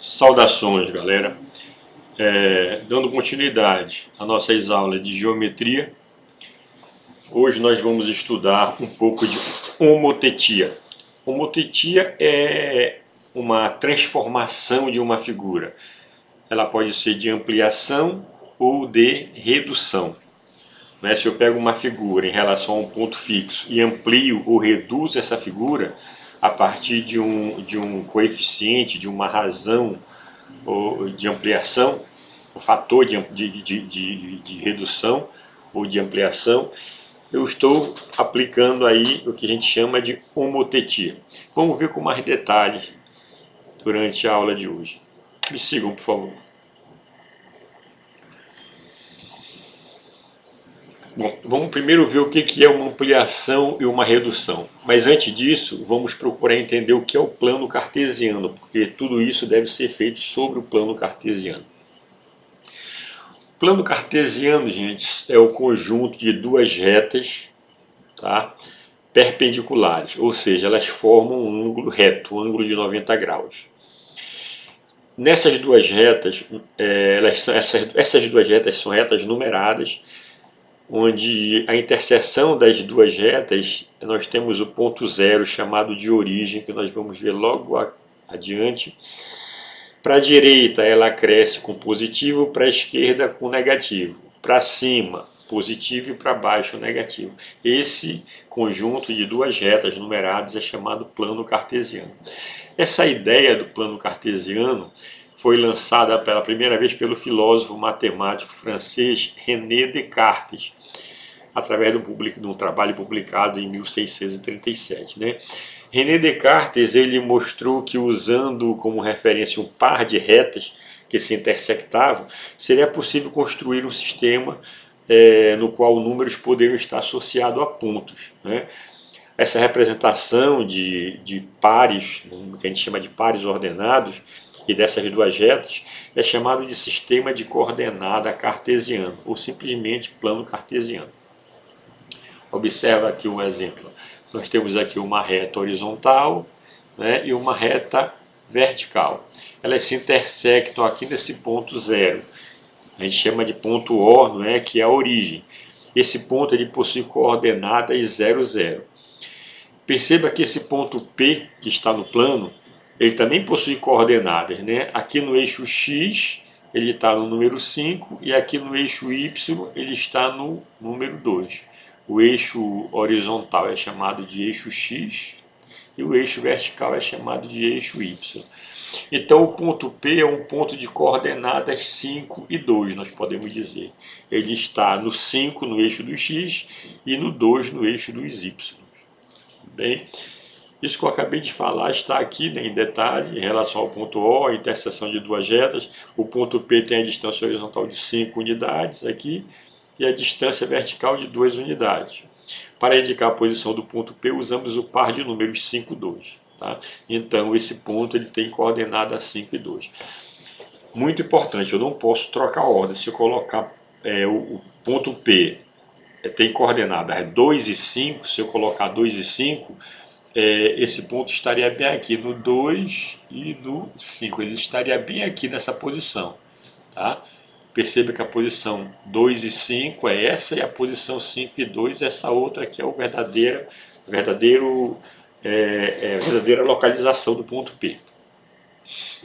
Saudações, galera. Dando continuidade às nossas aulas de geometria, hoje nós vamos estudar um pouco de homotetia. Homotetia é uma transformação de uma figura. Ela pode ser de ampliação ou de redução. Se eu pego uma figura em relação a um ponto fixo e amplio ou reduzo essa figura a partir de um coeficiente, de uma razão ou de ampliação, o fator de redução ou de ampliação, eu estou aplicando aí o que a gente chama de homotetia. Vamos ver com mais detalhes durante a aula de hoje. Me sigam, por favor. Bom, vamos primeiro ver o que é uma ampliação e uma redução. Mas antes disso, vamos procurar entender o que é o plano cartesiano, porque tudo isso deve ser feito sobre o plano cartesiano. O plano cartesiano, gente, é o conjunto de duas retas, tá, perpendiculares, ou seja, elas formam um ângulo reto, um ângulo de 90 graus. Nessas duas retas, essas duas retas são retas numeradas, onde a interseção das duas retas, nós temos o ponto zero, chamado de origem, que nós vamos ver logo adiante. Para a direita, ela cresce com positivo, para a esquerda com negativo. Para cima, positivo, e para baixo, negativo. Esse conjunto de duas retas numeradas é chamado plano cartesiano. Essa ideia do plano cartesiano foi lançada pela primeira vez pelo filósofo matemático francês René Descartes, através de um trabalho publicado em 1637. René Descartes ele mostrou que, usando como referência um par de retas que se intersectavam, seria possível construir um sistema no qual números poderiam estar associados a pontos. Essa representação de pares, que a gente chama de pares ordenados, e dessas duas retas, é chamado de sistema de coordenada cartesiano, ou simplesmente plano cartesiano. Observa aqui um exemplo. Nós temos aqui uma reta horizontal, e uma reta vertical. Elas se intersectam aqui nesse ponto zero. A gente chama de ponto O, que é a origem. Esse ponto ele possui coordenadas 0, 0. Perceba que esse ponto P, que está no plano, ele também possui coordenadas. Aqui no eixo X, ele está no número 5, e aqui no eixo Y, ele está no número 2. O eixo horizontal é chamado de eixo X, e o eixo vertical é chamado de eixo Y. Então, o ponto P é um ponto de coordenadas 5 e 2, nós podemos dizer. Ele está no 5, no eixo do X, e no 2, no eixo dos Y. Bem, isso que eu acabei de falar está aqui em detalhe em relação ao ponto O, a interseção de duas retas. O ponto P tem a distância horizontal de 5 unidades aqui e a distância vertical de 2 unidades. Para indicar a posição do ponto P, usamos o par de números 5 e 2. Tá? Então, esse ponto ele tem coordenada 5 e 2. Muito importante, eu não posso trocar a ordem. Se eu colocar o ponto P tem coordenadas 2 e 5, se eu colocar 2 e 5, esse ponto estaria bem aqui no 2 e no 5. Ele estaria bem aqui nessa posição. Tá? Perceba que a posição 2 e 5 é essa, e a posição 5 e 2 é essa outra, que é a verdadeira localização do ponto P.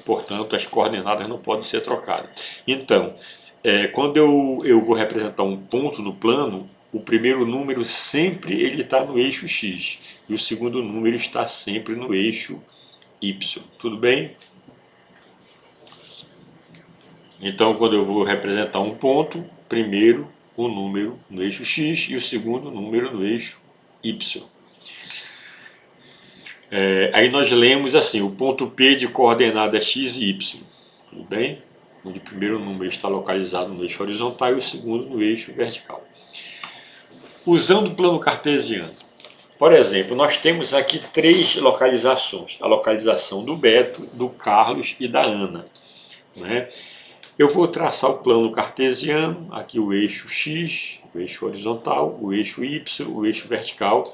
Portanto, as coordenadas não podem ser trocadas. Então, quando eu vou representar um ponto no plano, o primeiro número sempre ele está no eixo X, e o segundo número está sempre no eixo Y. Tudo bem? Então, quando eu vou representar um ponto, primeiro o número no eixo X e o segundo número no eixo Y. Aí nós lemos assim, o ponto P de coordenada X e Y. Tudo bem? Onde o primeiro número está localizado no eixo horizontal e o segundo no eixo vertical. Usando o plano cartesiano, por exemplo, nós temos aqui 3 localizações. A localização do Beto, do Carlos e da Ana. Eu vou traçar o plano cartesiano, aqui o eixo X, o eixo horizontal, o eixo Y, o eixo vertical,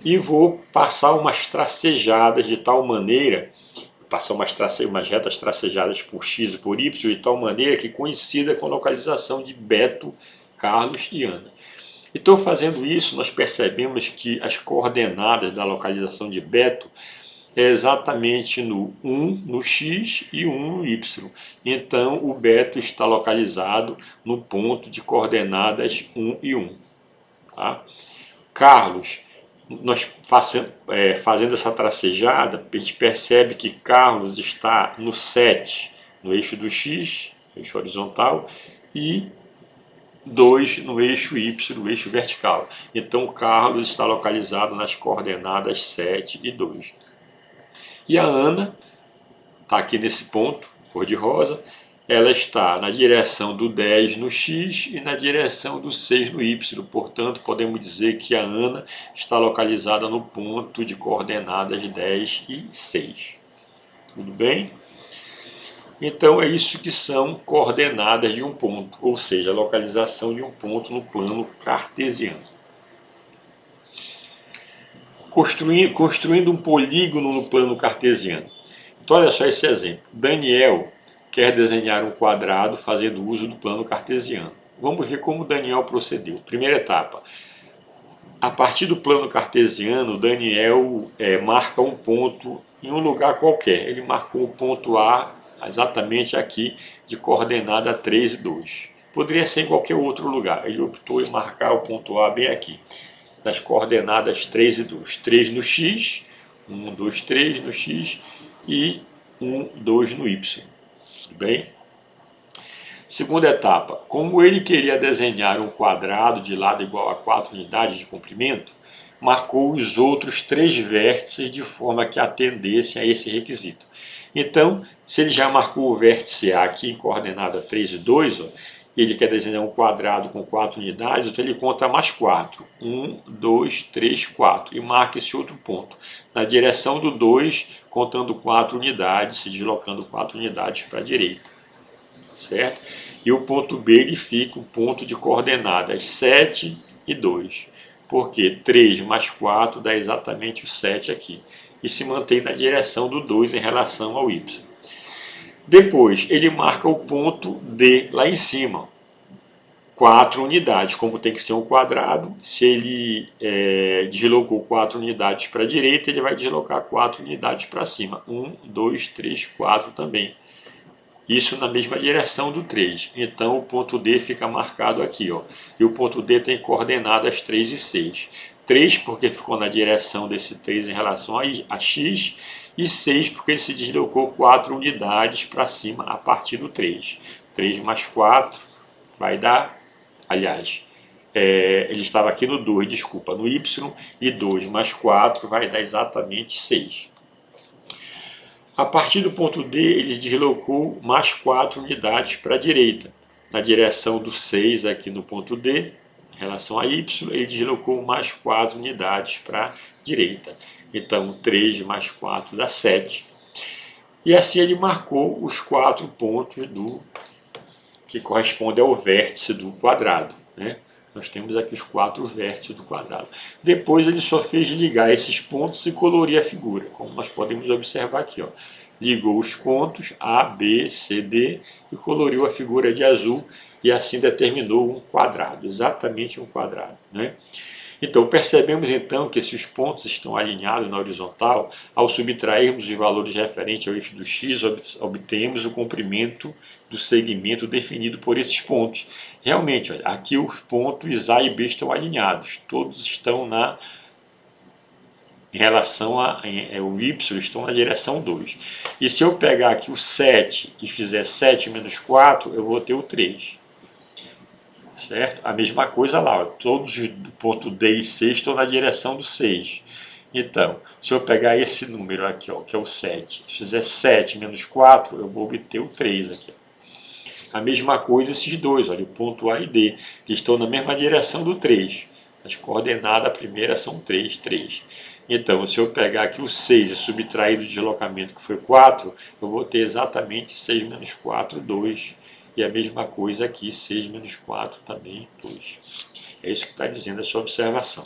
e vou passar umas tracejadas de tal maneira passar umas retas tracejadas por x e por y, de tal maneira que coincida com a localização de Beto, Carlos e Ana. Então, fazendo isso, nós percebemos que as coordenadas da localização de Beto é exatamente no 1 no x e 1 no y. Então, o Beto está localizado no ponto de coordenadas 1 e 1. Tá? Carlos, nós fazendo essa tracejada, a gente percebe que Carlos está no 7, no eixo do x, eixo horizontal, e 2 no eixo y, no eixo vertical. Então, Carlos está localizado nas coordenadas 7 e 2. E a Ana está aqui nesse ponto, cor de rosa, ela está na direção do 10 no x e na direção do 6 no y. Portanto, podemos dizer que a Ana está localizada no ponto de coordenadas 10 e 6. Tudo bem? Então, é isso que são coordenadas de um ponto, ou seja, a localização de um ponto no plano cartesiano. Construindo um polígono no plano cartesiano. Então, olha só esse exemplo. Daniel quer desenhar um quadrado fazendo uso do plano cartesiano. Vamos ver como Daniel procedeu. Primeira etapa. A partir do plano cartesiano, Daniel marca um ponto em um lugar qualquer. Ele marcou o ponto A exatamente aqui, de coordenada 3 e 2. Poderia ser em qualquer outro lugar. Ele optou em marcar o ponto A bem aqui, das coordenadas 3 e 2. 3 no x, 1, 2, 3 no x e 1, 2 no y. Tudo bem? Segunda etapa. Como ele queria desenhar um quadrado de lado igual a 4 unidades de comprimento, marcou os outros 3 vértices de forma que atendessem a esse requisito. Então, se ele já marcou o vértice A aqui em coordenada 3 e 2, ó, ele quer desenhar um quadrado com 4 unidades, então ele conta mais 4. 1, 2, 3, 4. E marca esse outro ponto. Na direção do 2, contando 4 unidades, se deslocando 4 unidades para a direita. Certo? E o ponto B ele fica o ponto de coordenadas 7 e 2. Porque 3 mais 4 dá exatamente o 7 aqui. E se mantém na direção do 2 em relação ao y. Depois, ele marca o ponto D lá em cima. 4 unidades, como tem que ser um quadrado, se ele deslocou 4 unidades para a direita, ele vai deslocar 4 unidades para cima. 1, 2, 3, 4 também. Isso na mesma direção do 3. Então, o ponto D fica marcado aqui. Ó. E o ponto D tem coordenadas 3 e 6. 3 porque ficou na direção desse 3 em relação a x. E 6 porque ele se deslocou 4 unidades para cima a partir do 3. 3 mais 4 vai dar... Aliás, ele estava aqui no 2, desculpa, no y. E 2 mais 4 vai dar exatamente 6. A partir do ponto D, ele deslocou mais 4 unidades para a direita. Na direção do 6 aqui no ponto D, em relação a Y, ele deslocou mais 4 unidades para a direita. Então, 3 mais 4 dá 7. E assim ele marcou os 4 pontos que correspondem ao vértice do quadrado. Né? Nós temos aqui os 4 vértices do quadrado. Depois ele só fez ligar esses pontos e colorir a figura, como nós podemos observar aqui. Ó. Ligou os pontos A, B, C, D e coloriu a figura de azul e assim determinou um quadrado, exatamente um quadrado. Né? Então, percebemos então que se os pontos estão alinhados na horizontal, ao subtrairmos os valores referentes ao eixo do x, obtemos o comprimento do segmento definido por esses pontos. Realmente, olha, aqui os pontos A e B estão alinhados, todos estão em relação ao y, estão na direção 2. E se eu pegar aqui o 7 e fizer 7 menos 4, eu vou ter o 3. Certo? A mesma coisa lá, ó, todos do ponto D e C estão na direção do 6. Então, se eu pegar esse número aqui, ó, que é o 7, se fizer 7 menos 4, eu vou obter o 3 aqui. A mesma coisa esses dois, olha, o ponto A e D, que estão na mesma direção do 3. As coordenadas primeiras são 3, 3. Então, se eu pegar aqui o 6 e subtrair do deslocamento que foi 4, eu vou ter exatamente 6 menos 4, 2. E a mesma coisa aqui, 6 menos 4 também, 2. É isso que está dizendo essa observação.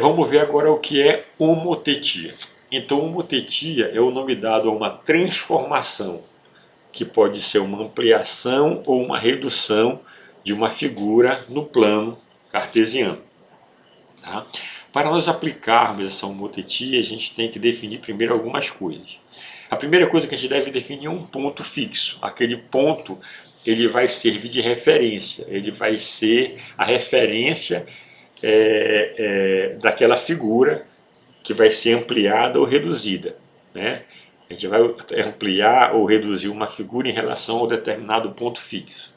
Vamos ver agora o que é homotetia. Então, homotetia é o nome dado a uma transformação, que pode ser uma ampliação ou uma redução de uma figura no plano cartesiano. Tá? Para nós aplicarmos essa homotetia, a gente tem que definir primeiro algumas coisas. A primeira coisa que a gente deve definir é um ponto fixo. Aquele ponto ele vai servir de referência, ele vai ser a referência daquela figura que vai ser ampliada ou reduzida. Né? A gente vai ampliar ou reduzir uma figura em relação a um determinado ponto fixo.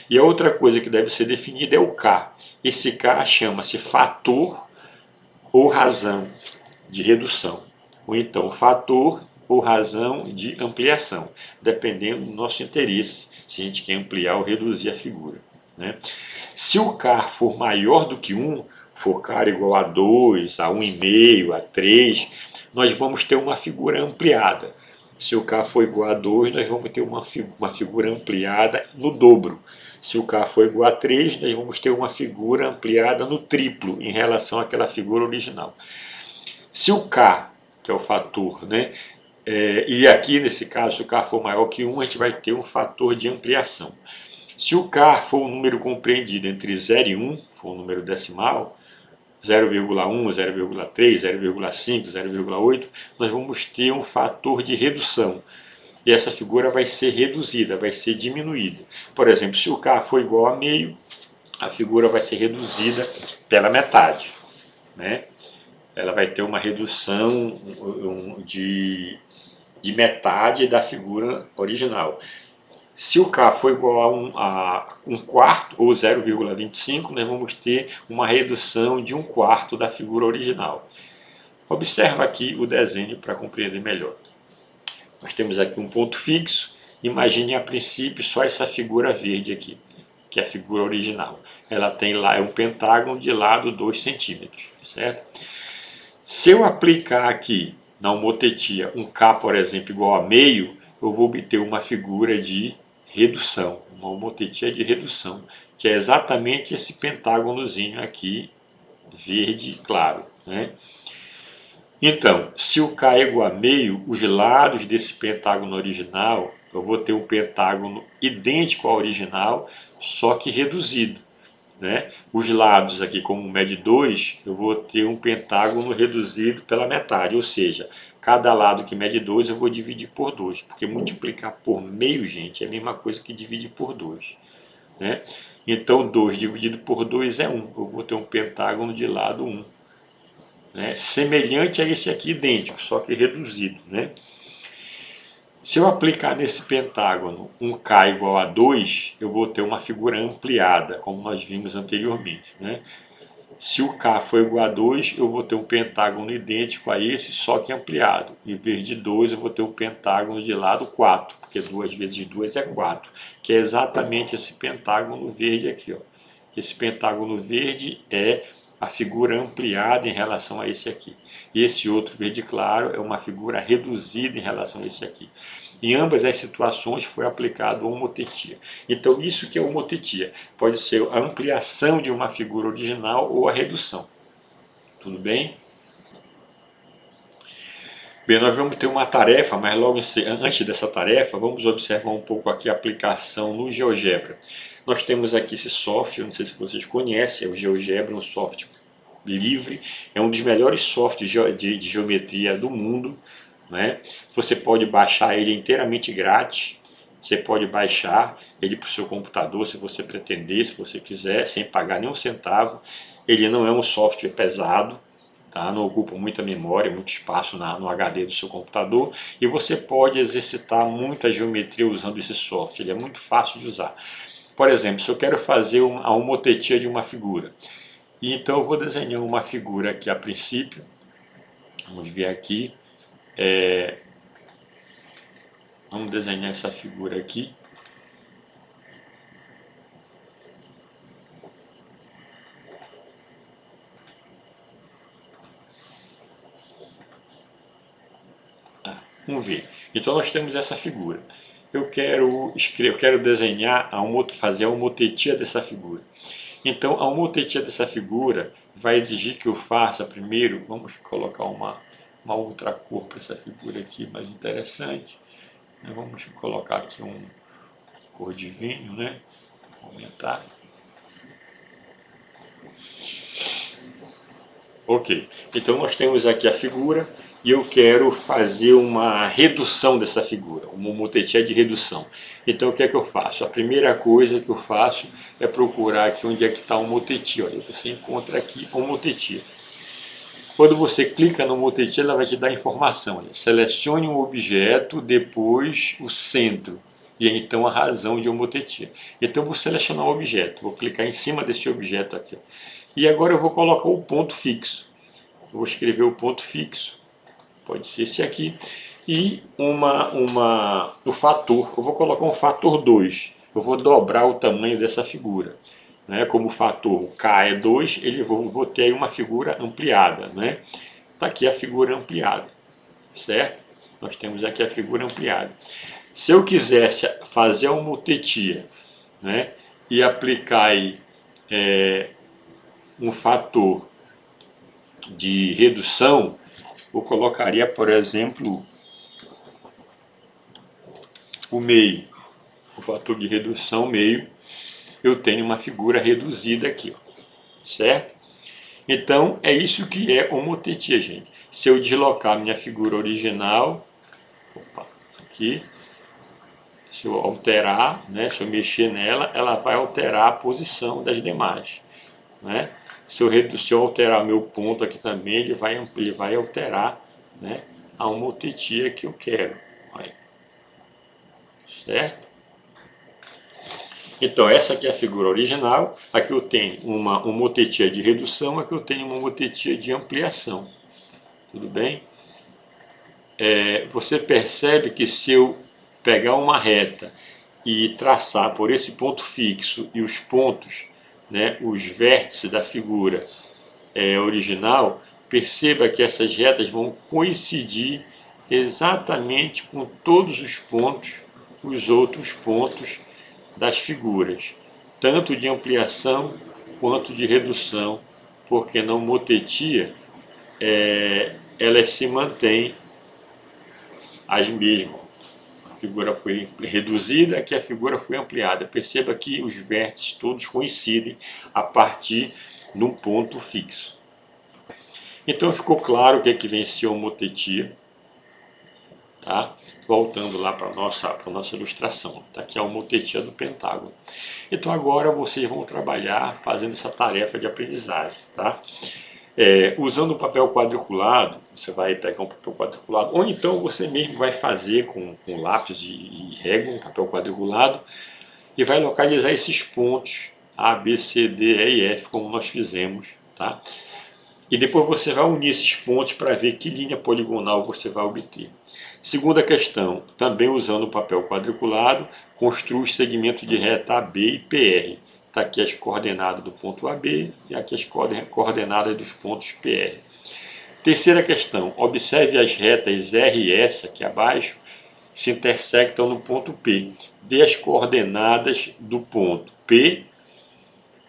E a outra coisa que deve ser definida é o K. Esse K chama-se fator ou razão de redução, ou então fator ou razão de ampliação, dependendo do nosso interesse, se a gente quer ampliar ou reduzir a figura. Né? Se o K for maior do que 1, for K igual a 2, a 1,5, a 3, nós vamos ter uma figura ampliada. Se o K for igual a 2, nós vamos ter uma figura ampliada no dobro. Se o K for igual a 3, nós vamos ter uma figura ampliada no triplo em relação àquela figura original. Se o K, que é o fator, né, e aqui nesse caso, se o K for maior que 1, a gente vai ter um fator de ampliação. Se o K for um número compreendido entre 0 e 1, for um número decimal, 0,1, 0,3, 0,5, 0,8, nós vamos ter um fator de redução. E essa figura vai ser reduzida, vai ser diminuída. Por exemplo, se o K for igual a meio, a figura vai ser reduzida pela metade. Né? Ela vai ter uma redução de metade da figura original. Se o K for igual a 1/4 ou 0,25, nós vamos ter uma redução de 1/4 da figura original. Observa aqui o desenho para compreender melhor. Nós temos aqui um ponto fixo. Imagine a princípio só essa figura verde aqui, que é a figura original. Ela tem lá, é um pentágono de lado 2 centímetros, certo? Se eu aplicar aqui na homotetia um K, por exemplo, igual a meio, eu vou obter uma figura de redução, uma homotetia de redução, que é exatamente esse pentágonozinho aqui, verde claro. Né? Então, se o K é igual a meio, os lados desse pentágono original, eu vou ter um pentágono idêntico ao original, só que reduzido. Né? Os lados aqui, como mede 2, eu vou ter um pentágono reduzido pela metade, ou seja, cada lado que mede 2 eu vou dividir por 2, porque multiplicar por meio, gente, é a mesma coisa que dividir por 2. Né? Então 2 dividido por 2 é 1, eu vou ter um pentágono de lado 1. Né? Semelhante a esse aqui, idêntico, só que reduzido. Né? Se eu aplicar nesse pentágono um K igual a 2, eu vou ter uma figura ampliada, como nós vimos anteriormente. Né? Se o K for igual a 2, eu vou ter um pentágono idêntico a esse, só que ampliado. Em vez de 2, eu vou ter um pentágono de lado 4, porque 2 vezes 2 é 4, que é exatamente esse pentágono verde aqui. Ó. Esse pentágono verde é a figura ampliada em relação a esse aqui. E esse outro verde claro é uma figura reduzida em relação a esse aqui. Em ambas as situações foi aplicado a homotetia. Então isso que é homotetia. Pode ser a ampliação de uma figura original ou a redução. Tudo bem? Bem, nós vamos ter uma tarefa, mas logo antes dessa tarefa, vamos observar um pouco aqui a aplicação no GeoGebra. Nós temos aqui esse software, não sei se vocês conhecem, é o GeoGebra, um software livre, é um dos melhores softwares de geometria do mundo. Né? Você pode baixar ele inteiramente grátis, você pode baixar ele para o seu computador se você pretender, se você quiser, sem pagar nem um centavo. Ele não é um software pesado, tá? Não ocupa muita memória, muito espaço no HD do seu computador, e você pode exercitar muita geometria usando esse software, ele é muito fácil de usar. Por exemplo, se eu quero fazer a homotetia de uma figura, então eu vou desenhar uma figura aqui a princípio, vamos ver aqui, vamos desenhar essa figura aqui. Vamos ver. Então nós temos essa figura. Eu quero desenhar, fazer a homotetia dessa figura. Então a homotetia dessa figura vai exigir que eu faça primeiro, vamos colocar uma uma outra cor para essa figura aqui mais interessante. Vamos colocar aqui um cor de vinho, né? Aumentar. Ok, então nós temos aqui a figura e eu quero fazer uma redução dessa figura, uma motetia de redução. Então o que é que eu faço? A primeira coisa que eu faço é procurar aqui onde é que está o motetia. Olha, você encontra aqui o motetia. Quando você clica no motetia, ela vai te dar informação. Olha, selecione um objeto, depois o centro e então a razão de um motetia. Então vou selecionar um objeto, vou clicar em cima desse objeto aqui. E agora eu vou colocar o ponto fixo. Eu vou escrever o ponto fixo, pode ser esse aqui, e o fator. Eu vou colocar um fator 2. Eu vou dobrar o tamanho dessa figura. Como o fator K é 2, vou ter aí uma figura ampliada. Está aqui a figura ampliada, certo? Nós temos aqui a figura ampliada. Se eu quisesse fazer uma motetia, e aplicar aí, um fator de redução, eu colocaria, por exemplo, o meio. O fator de redução meio, eu tenho uma figura reduzida aqui, certo? Então, é isso que é homotetia, gente. Se eu deslocar minha figura original, aqui, se eu alterar, se eu mexer nela, ela vai alterar a posição das demais. Se eu alterar meu ponto aqui também, ele vai alterar a homotetia que eu quero. Certo? Então, essa aqui é a figura original. Aqui eu tenho uma homotetia de redução, aqui eu tenho uma homotetia de ampliação. Tudo bem? Você percebe que se eu pegar uma reta e traçar por esse ponto fixo e os pontos, os vértices da figura original, perceba que essas retas vão coincidir exatamente com todos os pontos, os outros pontos das figuras, tanto de ampliação quanto de redução, porque na homotetia elas se mantêm as mesmas. A figura foi reduzida, aqui a figura foi ampliada. Perceba que os vértices todos coincidem a partir de um ponto fixo. Então ficou claro o que é que venceu a homotetia. Tá? Voltando lá para a nossa ilustração. Tá aqui a homotetia do pentágono. Então agora vocês vão trabalhar fazendo essa tarefa de aprendizagem. Tá? Usando o papel quadriculado, você vai pegar um papel quadriculado, ou então você mesmo vai fazer com lápis e régua, um papel quadriculado, e vai localizar esses pontos A, B, C, D, E e F, como nós fizemos. Tá? E depois você vai unir esses pontos para ver que linha poligonal você vai obter. Segunda questão, também usando o papel quadriculado, construa os segmentos de reta AB e PR. Está aqui as coordenadas do ponto AB e aqui as coordenadas dos pontos PR. Terceira questão, observe as retas R e S aqui abaixo, se intersectam no ponto P. Dê as coordenadas do ponto P,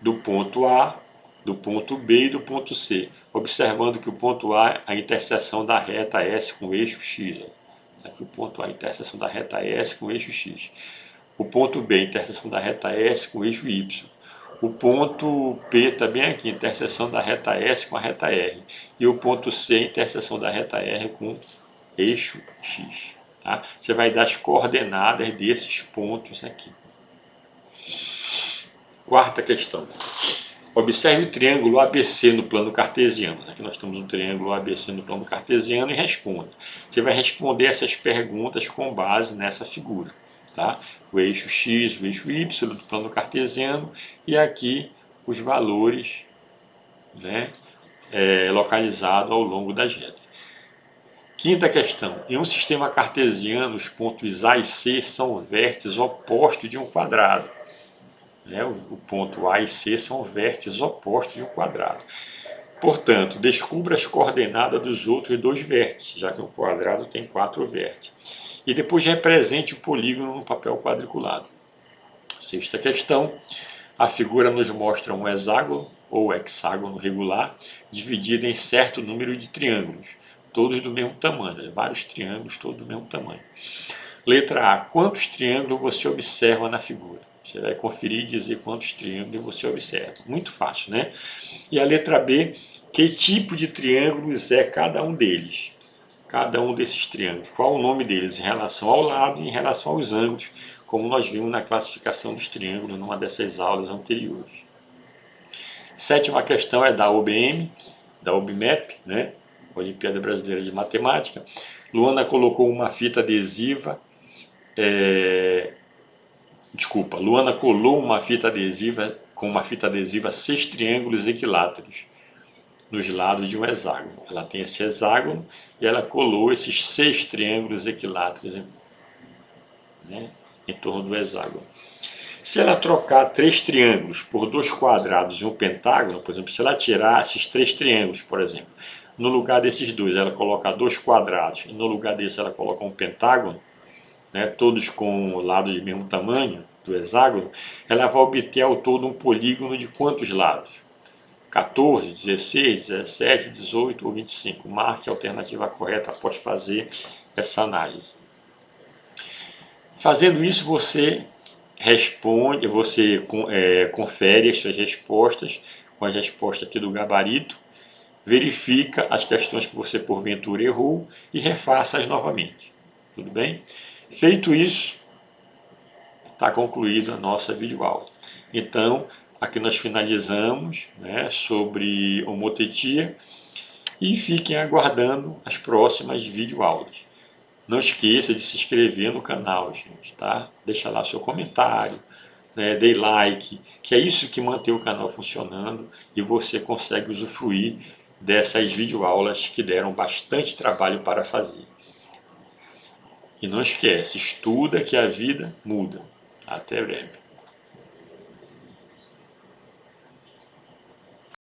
do ponto A, do ponto B e do ponto C, observando que o ponto A é a interseção da reta S com o eixo X. Aqui o ponto A, a interseção da reta S com o eixo X. O ponto B, a interseção da reta S com o eixo Y. O ponto P também aqui, a interseção da reta S com a reta R. E o ponto C, a interseção da reta R com o eixo X. Tá? Você vai dar as coordenadas desses pontos aqui. Quarta questão. Observe o triângulo ABC no plano cartesiano. Aqui nós temos um triângulo ABC no plano cartesiano e responda. Você vai responder essas perguntas com base nessa figura. Tá? O eixo X, o eixo Y do plano cartesiano e aqui os valores localizados ao longo das retas. Quinta questão. Em um sistema cartesiano, os pontos A e C são vértices opostos de um quadrado. O ponto A e C são vértices opostos de um quadrado. Portanto, descubra as coordenadas dos outros dois vértices, já que um quadrado tem 4 vértices. E depois represente o polígono no papel quadriculado. Sexta questão. A figura nos mostra um hexágono ou hexágono regular dividido em certo número de triângulos. todos do mesmo tamanho, vários triângulos todos do mesmo tamanho. Letra A, quantos triângulos você observa na figura? Você vai conferir e dizer quantos triângulos você observa. Muito fácil, né? E a letra B, que tipo de triângulos é cada um deles? Cada um desses triângulos. Qual o nome deles em relação ao lado e em relação aos ângulos, como nós vimos na classificação dos triângulos numa dessas aulas anteriores. Sétima questão é da OBM, da OBMAP, né? Olimpíada Brasileira de Matemática. Luana colocou uma fita adesiva, Luana colou uma fita adesiva com uma fita adesiva 6 triângulos equiláteros nos lados de um hexágono. Ela tem esse hexágono e ela colou esses 6 triângulos equiláteros em torno do hexágono. Se ela trocar 3 triângulos por 2 quadrados e um pentágono, por exemplo, se ela tirar esses 3 triângulos, por exemplo, no lugar desses dois ela colocar 2 quadrados e no lugar desse ela coloca um pentágono, né, todos com lados de mesmo tamanho do hexágono, ela vai obter ao todo um polígono de quantos lados? 14, 16, 17, 18 ou 25. Marque a alternativa correta após fazer essa análise. Fazendo isso, você responde, você confere as suas respostas com as respostas aqui do gabarito, verifica as questões que você porventura errou e refaça-as novamente. Tudo bem? Feito isso, está concluída a nossa videoaula. Então, aqui nós finalizamos, né, sobre homotetia e fiquem aguardando as próximas videoaulas. Não esqueça de se inscrever no canal, gente, tá? Deixa lá seu comentário, né, dê like, que é isso que mantém o canal funcionando e você consegue usufruir dessas videoaulas que deram bastante trabalho para fazer. E não esquece, estuda que a vida muda. Até breve.